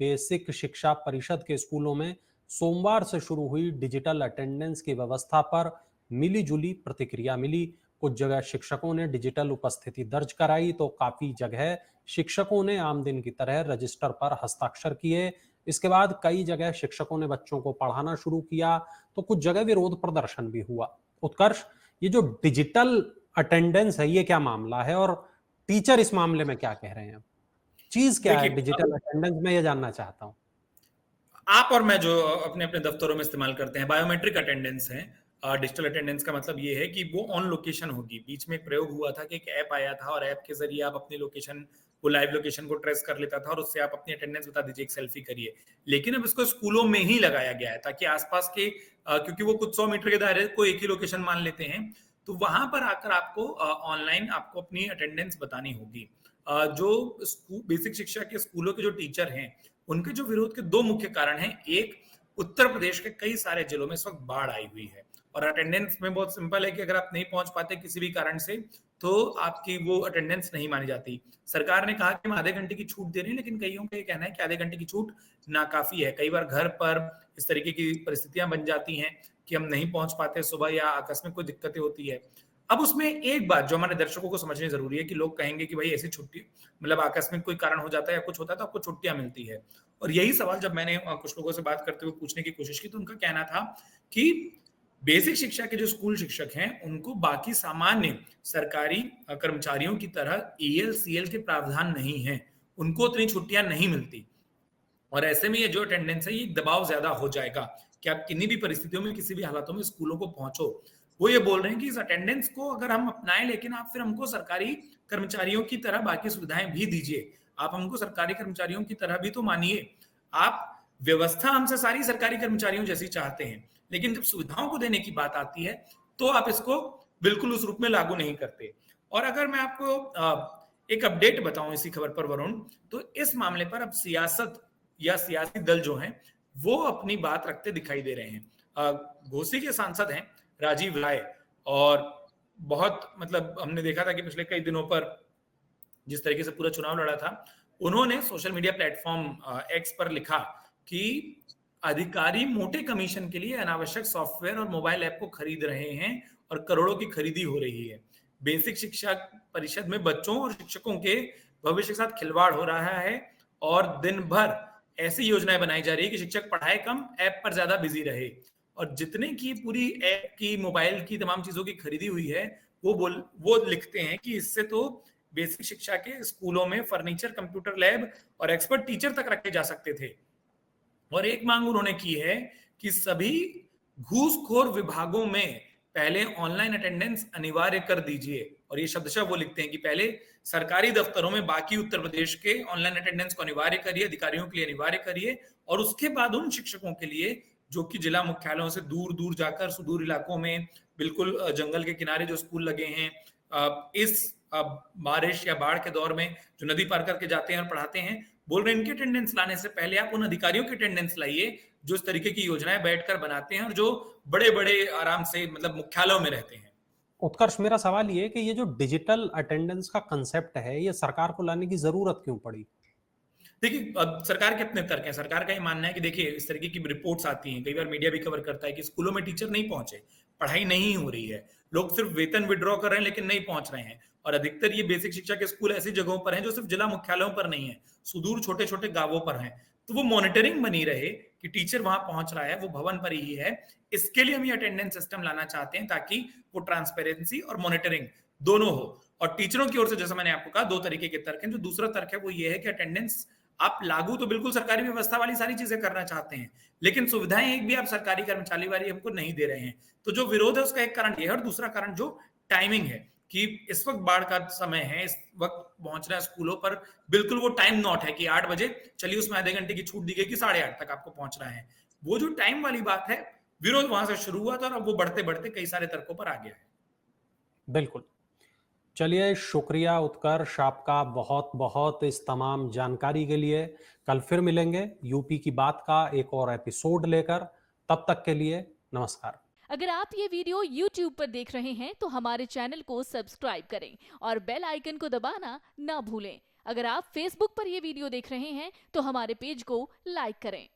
Basic शिक्षा परिषद के स्कूलों में सोमवार से शुरू हुई डिजिटल अटेंडेंस की व्यवस्था पर मिली-जुली प्रतिक्रिया मिली। कुछ जगह शिक्षकों ने डिजिटल उपस्थिति दर्ज कराई, तो काफी जगह शिक्षकों ने आम दिन की तरह रजिस्टर पर हस्ताक्षर किए। इसके बाद कई जगह शिक्षकों ने बच्चों को पढ़ाना शुरू किया, तो कुछ जगह विरोध प्रदर्शन भी हुआ। उत्कर्ष, ये जो डिजिटल अटेंडेंस है, ये क्या मामला है और टीचर इस मामले में क्या कह रहे हैं? चीज क्या है देखिए, डिजिटल अटेंडेंस, मैं ये जानना चाहता हूँ। आप और मैं जो अपने अपने दफ्तरों में इस्तेमाल करते हैं बायोमेट्रिक अटेंडेंस है। डिजिटल अटेंडेंस का मतलब ये है कि वो ऑन लोकेशन होगी। बीच में एक प्रयोग हुआ था कि एक ऐप आया था और ऐप के जरिए आप अपनी लोकेशन को, लाइव लोकेशन को ट्रेस कर लेता था और उससे आप अपनी अटेंडेंस बता दीजिए, एक सेल्फी करिए। लेकिन अब इसको स्कूलों में ही लगाया गया है ताकि आसपास के क्योंकि वो कुछ 100 मीटर के दायरे को एक ही लोकेशन मान लेते हैं, तो वहां पर आकर आपको ऑनलाइन आपको अपनी अटेंडेंस बतानी होगी। जो बेसिक शिक्षा के स्कूलों के जो टीचर हैं, उनके जो विरोध के दो मुख्य कारण हैं। एक, उत्तर प्रदेश के कई सारे जिलों में इस वक्त बाढ़ आई हुई है और अटेंडेंस में बहुत सिंपल है कि अगर आप नहीं पहुंच पाते किसी भी कारण से, तो आपकी वो अटेंडेंस नहीं मानी जाती। सरकार ने कहा कि हम आधे घंटे की छूट दे रहे हैं, लेकिन कईयों का ये कहना है कि आधे घंटे की छूट नाकाफी है। कई बार घर पर इस तरीके की परिस्थितियां बन जाती हैं कि हम नहीं पहुंच पाते सुबह या आकस्मिक कोई दिक्कतें होती है। अब उसमें एक बात जो हमारे दर्शकों को समझनी जरूरी है कि लोग कहेंगे कि भाई ऐसी छुट्टी, मतलब आकस्मिक कोई कारण हो जाता है या कुछ होता है तो आपको छुट्टियां मिलती है। और यही सवाल जब मैंने कुछ लोगों से बात करते हुए पूछने की कोशिश की, तो उनका कहना था कि बेसिक शिक्षा के जो स्कूल शिक्षक हैं, उनको बाकी सामान्य सरकारी कर्मचारियों की तरह ईएल सीएल के प्रावधान नहीं है, उनको उतनी छुट्टियां नहीं मिलती और ऐसे में ये जो अटेंडेंस है, ये दबाव ज्यादा हो जाएगा कि आप किन्हीं भी परिस्थितियों में, किसी भी हालातों में स्कूलों को पहुंचो। वो ये बोल रहे हैं कि इस अटेंडेंस को अगर हम अपनाएं, लेकिन आप फिर हमको सरकारी कर्मचारियों की तरह बाकी सुविधाएं भी दीजिए। आप हमको सरकारी कर्मचारियों की तरह भी तो मानिए। आप व्यवस्था हमसे सारी सरकारी कर्मचारियों जैसी चाहते हैं, लेकिन जब सुविधाओं को देने की बात आती है, तो आप इसको बिल्कुल उस रूप में लागू नहीं करते। और अगर मैं आपको एक अपडेट बताऊं इसी खबर पर वरुण, तो इस मामले पर अब सियासत या सियासी दल जो हैं, वो अपनी बात रखते दिखाई दे रहे हैं। घोसी के सांसद हैं राजीव राय, और बहुत मतलब हमने देखा था कि पिछले कई दिनों पर जिस तरीके से पूरा चुनाव लड़ा था, उन्होंने सोशल मीडिया प्लेटफॉर्म एक्स पर लिखा कि अधिकारी मोटे कमीशन के लिए अनावश्यक सॉफ्टवेयर और मोबाइल ऐप को खरीद रहे हैं और करोड़ों की खरीदी हो रही है। बेसिक शिक्षा परिषद में बच्चों और शिक्षकों के भविष्य के साथ खिलवाड़ हो रहा है और दिन भर ऐसी योजनाएं बनाई जा रही है कि शिक्षक पढ़ाए कम, ऐप पर ज्यादा बिजी रहे। और जितने की पूरी ऐप की, मोबाइल की, तमाम चीजों की खरीदी हुई है, वो लिखते हैं कि इससे तो बेसिक शिक्षा के स्कूलों में फर्नीचर, कंप्यूटर लैब और एक्सपर्ट टीचर तक रखे जा सकते थे। और एक मांग उन्होंने की है कि सभी घूसखोर विभागों में पहले ऑनलाइन अटेंडेंस अनिवार्य कर दीजिए। और ये शब्दशः वो लिखते हैं कि पहले सरकारी दफ्तरों में बाकी उत्तर प्रदेश के ऑनलाइन अटेंडेंस को अनिवार्य करिए, अधिकारियों के लिए अनिवार्य करिए, और उसके बाद उन शिक्षकों के लिए जो कि जिला मुख्यालयों से दूर दूर जाकर सुदूर इलाकों में, बिल्कुल जंगल के किनारे जो स्कूल लगे हैं, इस बारिश या बाढ़ के दौर में जो नदी पार करके जाते हैं और पढ़ाते हैं, बोल रहे हैं इनकी अटेंडेंस लाने से पहले आप उन अधिकारियों की अटेंडेंस लाइए जो इस तरीके की योजनाएं बैठकर बनाते हैं और जो बड़े बड़े आराम से मतलब मुख्यालयों में रहते हैं। उत्कर्ष, मेरा सवाल ये है कि ये जो डिजिटल अटेंडेंस का कंसेप्ट है, ये सरकार को लाने की जरूरत क्यों पड़ी? देखिए, अब सरकार के अपने तर्क हैं। सरकार का ये मानना है कि देखिए, इस तरीके की रिपोर्ट्स आती हैं, कई बार मीडिया भी कवर करता है कि स्कूलों में टीचर नहीं पहुंचे, पढ़ाई नहीं हो रही है, लोग सिर्फ वेतन विड्रॉ कर रहे हैं लेकिन नहीं पहुंच रहे हैं। और अधिकतर ये बेसिक शिक्षा के स्कूल ऐसी जगहों पर हैं जो सिर्फ जिला मुख्यालयों पर नहीं है, सुदूर छोटे छोटे गांवों पर हैं। तो वो मॉनिटरिंग बनी रहे कि टीचर वहां पहुंच रहा है, वो भवन पर ही है। इसके लिए हम ये अटेंडेंस सिस्टम लाना चाहते हैं ताकि वो ट्रांसपेरेंसी और मॉनिटरिंग दोनों हो। और टीचरों की ओर से, जैसा मैंने आपको कहा, दो तरीके के तर्क हैं। जो दूसरा तर्क है वो ये है कि अटेंडेंस आप लागू तो बिल्कुल सरकारी व्यवस्था वाली सारी चीजें करना चाहते हैं, लेकिन सुविधाएं एक भी आप सरकारी कर्मचारी वाली हमको नहीं दे रहे हैं। तो जो विरोध है उसका एक कारण ये है, और दूसरा कारण जो टाइमिंग है कि इस वक्त बाढ़ का समय है, इस वक्त पहुंचना है स्कूलों पर, बिल्कुल वो टाइम नॉट है कि 8 बजे चलिए, उसमें आधे घंटे की छूट दी गई कि 8:30 तक आपको पहुंचना है। वो जो टाइम वाली बात है, विरोध वहां से शुरू हुआ था और अब वो बढ़ते बढ़ते कई सारे तर्कों पर आ गया है। बिल्कुल। चलिए, शुक्रिया उत्कर्ष आपका बहुत बहुत इस तमाम जानकारी के लिए। कल फिर मिलेंगे यूपी की बात का एक और एपिसोड लेकर। तब तक के लिए नमस्कार। अगर आप ये वीडियो YouTube पर देख रहे हैं तो हमारे चैनल को सब्सक्राइब करें और बेल आइकन को दबाना ना भूलें। अगर आप फेसबुक पर ये वीडियो देख रहे हैं तो हमारे पेज को लाइक करें।